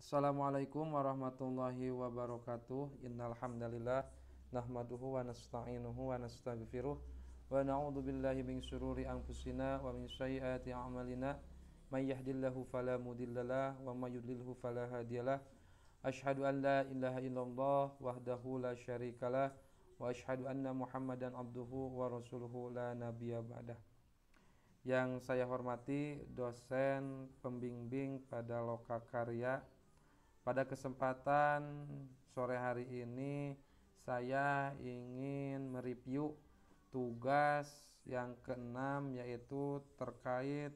Assalamualaikum warahmatullahi wabarakatuh. Innal hamdalillah nahmaduhu wa nasta'inuhu wa nastaghfiruh wa na'udzu billahi min syururi anfusina wa min sayyiati a'malina. May yahdihillahu fala mudhillalah wa may yudlilhu fala hadiyalah. Asyhadu an la ilaha illallah wahdahu la syarikalah wa asyhadu anna Muhammadan abduhu wa rasuluhu la nabiyya ba'dah. Yang saya hormati dosen pembimbing pada Lokakarya. Pada kesempatan sore hari ini saya ingin mereview tugas yang keenam, yaitu terkait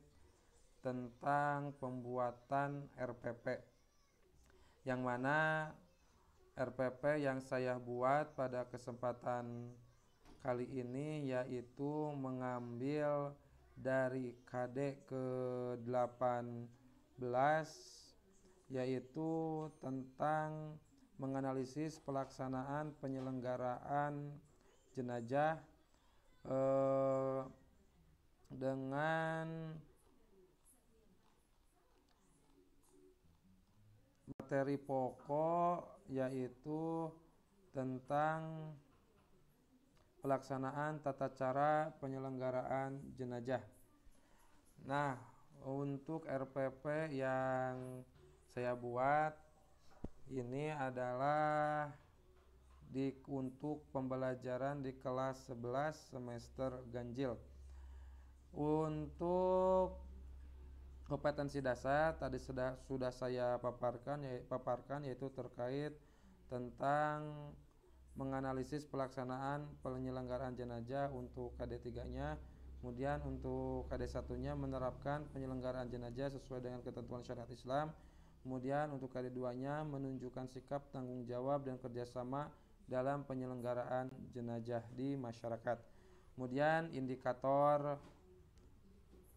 tentang pembuatan RPP, yang mana RPP yang saya buat pada kesempatan kali ini yaitu mengambil dari KD ke-18, yaitu tentang menganalisis pelaksanaan penyelenggaraan jenazah dengan materi pokok, yaitu tentang pelaksanaan tata cara penyelenggaraan jenazah. Nah, untuk RPP yang saya buat ini adalah untuk pembelajaran di kelas 11 semester ganjil. Untuk kompetensi dasar tadi sudah saya paparkan, yaitu terkait tentang menganalisis pelaksanaan penyelenggaraan jenazah untuk KD3-nya. Kemudian untuk KD1-nya menerapkan penyelenggaraan jenazah sesuai dengan ketentuan syariat Islam. Kemudian untuk KD2-nya menunjukkan sikap tanggung jawab dan kerjasama dalam penyelenggaraan jenazah di masyarakat. Kemudian indikator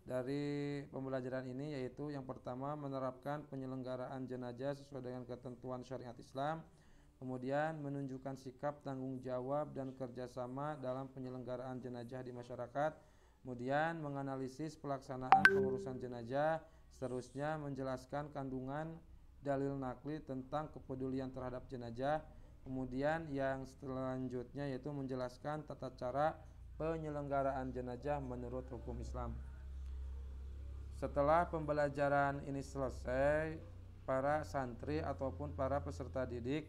dari pembelajaran ini yaitu yang pertama menerapkan penyelenggaraan jenazah sesuai dengan ketentuan syariat Islam. Kemudian menunjukkan sikap tanggung jawab dan kerjasama dalam penyelenggaraan jenazah di masyarakat. Kemudian menganalisis pelaksanaan pengurusan jenazah. Seterusnya menjelaskan kandungan dalil nakli tentang kepedulian terhadap jenazah. Kemudian yang selanjutnya yaitu menjelaskan tata cara penyelenggaraan jenazah menurut hukum Islam. Setelah pembelajaran ini selesai, para santri ataupun para peserta didik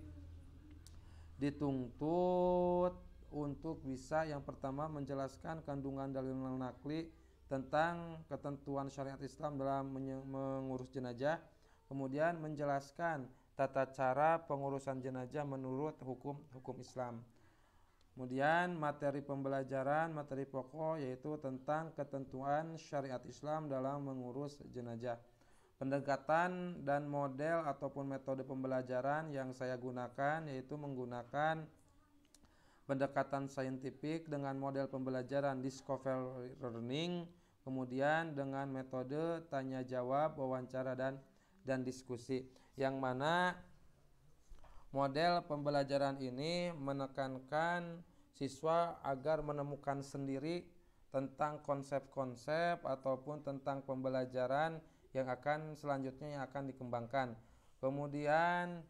dituntut untuk bisa yang pertama menjelaskan kandungan dalil nakli tentang ketentuan syariat Islam dalam mengurus jenazah. Kemudian menjelaskan tata cara pengurusan jenazah menurut hukum Islam. Kemudian materi pembelajaran, materi pokok yaitu tentang ketentuan syariat Islam dalam mengurus jenazah. Pendekatan dan model ataupun metode pembelajaran yang saya gunakan yaitu menggunakan pendekatan saintifik dengan model pembelajaran discovery learning, kemudian dengan metode tanya jawab, wawancara dan diskusi, yang mana model pembelajaran ini menekankan siswa agar menemukan sendiri tentang konsep-konsep ataupun tentang pembelajaran yang akan selanjutnya yang akan dikembangkan. Kemudian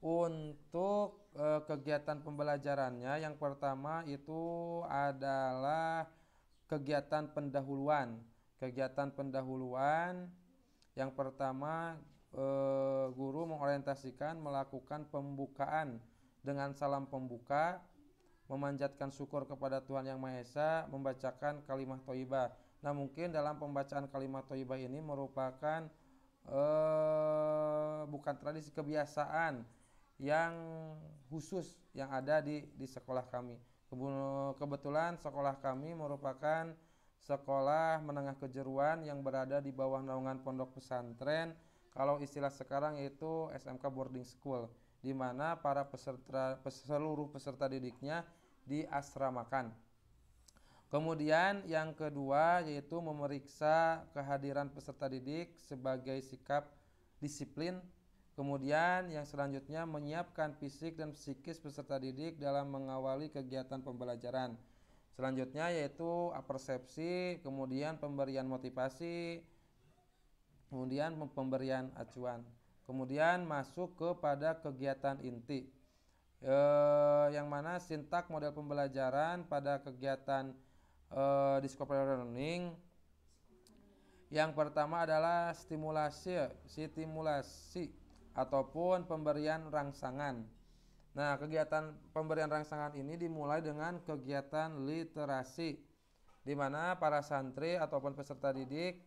untuk kegiatan pembelajarannya yang pertama itu adalah kegiatan pendahuluan. Kegiatan pendahuluan yang pertama, guru mengorientasikan melakukan pembukaan dengan salam pembuka, memanjatkan syukur kepada Tuhan Yang Maha Esa, membacakan kalimah thayyibah. Nah, mungkin dalam pembacaan kalimah thayyibah ini merupakan bukan tradisi, kebiasaan yang khusus yang ada di sekolah kami. Kebetulan sekolah kami merupakan sekolah menengah kejuruan yang berada di bawah naungan pondok pesantren. Kalau istilah sekarang yaitu SMK boarding school, di mana para seluruh peserta didiknya diasramakan. Kemudian yang kedua yaitu memeriksa kehadiran peserta didik sebagai sikap disiplin. Kemudian yang selanjutnya menyiapkan fisik dan psikis peserta didik dalam mengawali kegiatan pembelajaran. Selanjutnya yaitu persepsi, kemudian pemberian motivasi, kemudian pemberian acuan. Kemudian masuk kepada kegiatan inti, yang mana sintak model pembelajaran pada kegiatan discovery learning. Yang pertama adalah stimulasi ataupun pemberian rangsangan. Nah, kegiatan pemberian rangsangan ini dimulai dengan kegiatan literasi, di mana para santri ataupun peserta didik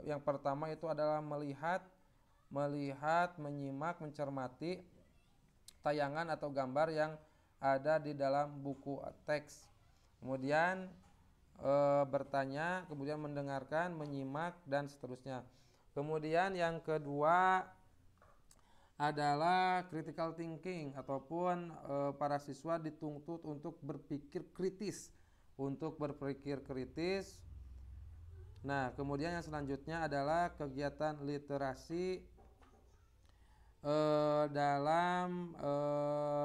yang pertama itu adalah melihat, menyimak, mencermati tayangan atau gambar yang ada di dalam buku teks. Kemudian bertanya, kemudian mendengarkan, menyimak, dan seterusnya. Kemudian yang kedua adalah critical thinking, ataupun para siswa dituntut untuk berpikir kritis, Nah, kemudian yang selanjutnya adalah kegiatan literasi dalam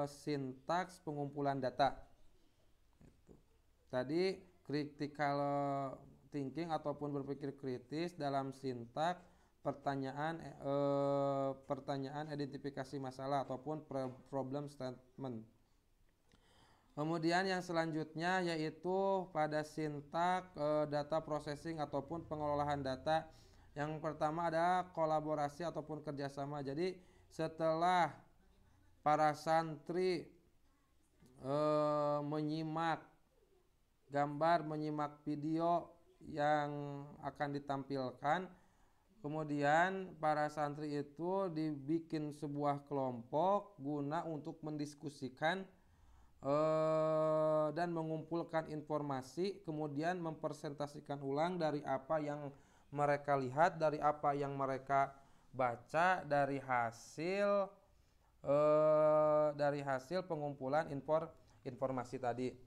sintaks pengumpulan data. Tadi critical thinking ataupun berpikir kritis dalam sintaks pertanyaan identifikasi masalah ataupun problem statement. Kemudian yang selanjutnya yaitu pada sintak data processing ataupun pengelolaan data. Yang pertama ada kolaborasi ataupun kerjasama. Jadi setelah para santri menyimak gambar, menyimak video yang akan ditampilkan, kemudian para santri itu dibikin sebuah kelompok guna untuk mendiskusikan dan mengumpulkan informasi, kemudian mempresentasikan ulang dari apa yang mereka lihat, dari apa yang mereka baca, dari hasil pengumpulan informasi tadi.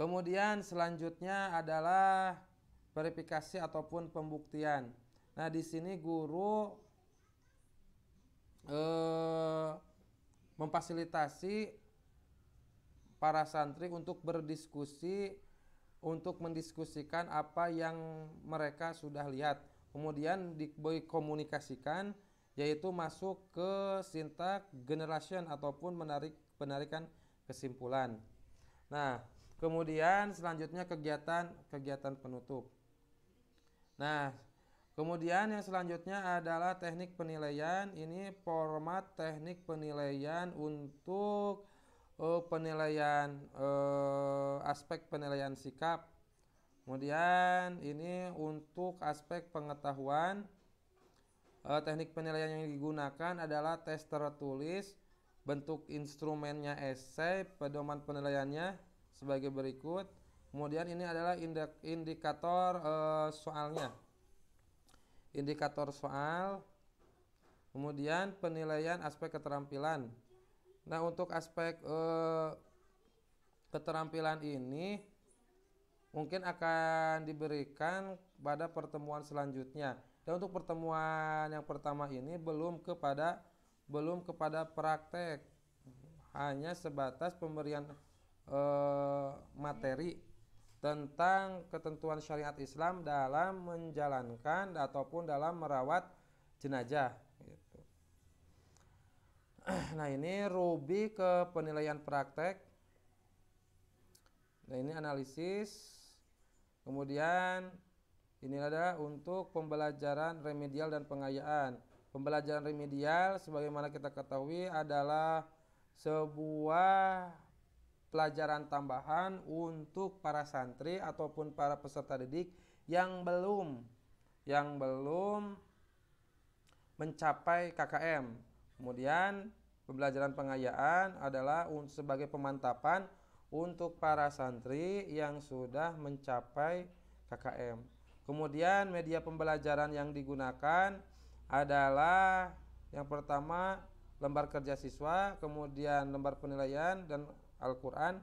Kemudian selanjutnya adalah verifikasi ataupun pembuktian. Nah, di sini guru memfasilitasi para santri untuk berdiskusi, untuk mendiskusikan apa yang mereka sudah lihat. Kemudian dikomunikasikan, yaitu masuk ke sintak generation ataupun penarikan kesimpulan. Nah, kemudian selanjutnya kegiatan penutup. Nah, kemudian yang selanjutnya adalah teknik penilaian. Ini format teknik penilaian untuk penilaian aspek penilaian sikap. Kemudian ini untuk aspek pengetahuan. Teknik penilaian yang digunakan adalah tes tertulis, bentuk instrumennya esai, pedoman penilaiannya sebagai berikut. Kemudian ini adalah indikator soalnya. Indikator soal. Kemudian penilaian aspek keterampilan. Nah, untuk aspek keterampilan ini mungkin akan diberikan pada pertemuan selanjutnya. Dan untuk pertemuan yang pertama ini belum kepada praktek, hanya sebatas pemberian materi tentang ketentuan syariat Islam dalam menjalankan ataupun dalam merawat jenazah. Nah, ini ruby ke penilaian praktek. Nah, ini analisis. Kemudian ini ada untuk pembelajaran remedial dan pengayaan. Pembelajaran remedial sebagaimana kita ketahui adalah sebuah pelajaran tambahan untuk para santri ataupun para peserta didik yang belum mencapai KKM. Kemudian pembelajaran pengayaan adalah sebagai pemantapan untuk para santri yang sudah mencapai KKM. Kemudian media pembelajaran yang digunakan adalah yang pertama lembar kerja siswa, kemudian lembar penilaian dan Al-Quran.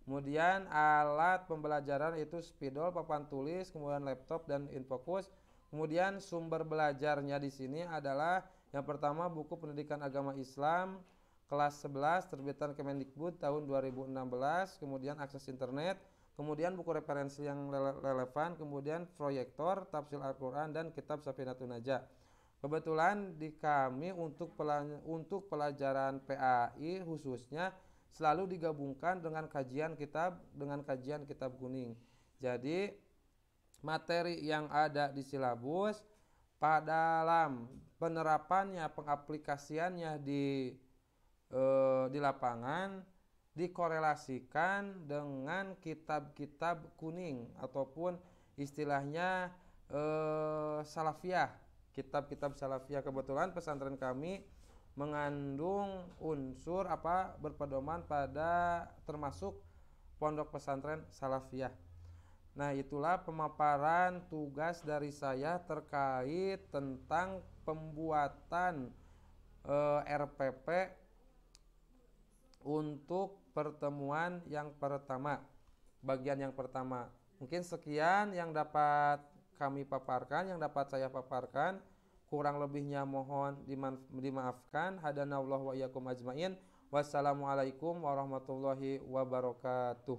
Kemudian alat pembelajaran itu spidol, papan tulis, kemudian laptop dan infokus. Kemudian sumber belajarnya di sini adalah yang pertama buku pendidikan agama Islam kelas 11 terbitan Kemendikbud tahun 2016, kemudian akses internet, kemudian buku referensi yang relevan, kemudian proyektor, tafsir Al-Quran dan kitab Safinatun Najah. Kebetulan di kami untuk pelajaran PAI khususnya selalu digabungkan dengan kajian kitab kuning. Jadi materi yang ada di silabus dalam penerapannya, pengaplikasiannya di lapangan dikorelasikan dengan kitab-kitab kuning ataupun istilahnya salafiyah, kitab-kitab salafiyah. Kebetulan pesantren kami mengandung unsur berpedoman pada termasuk pondok pesantren salafiyah. Nah, itulah pemaparan tugas dari saya terkait tentang pembuatan RPP untuk pertemuan yang pertama, bagian yang pertama. Mungkin sekian yang dapat kami paparkan, yang dapat saya paparkan. Kurang lebihnya mohon dimaafkan. Hadanallahu wa iyyakum ajmain. Wassalamualaikum warahmatullahi wabarakatuh.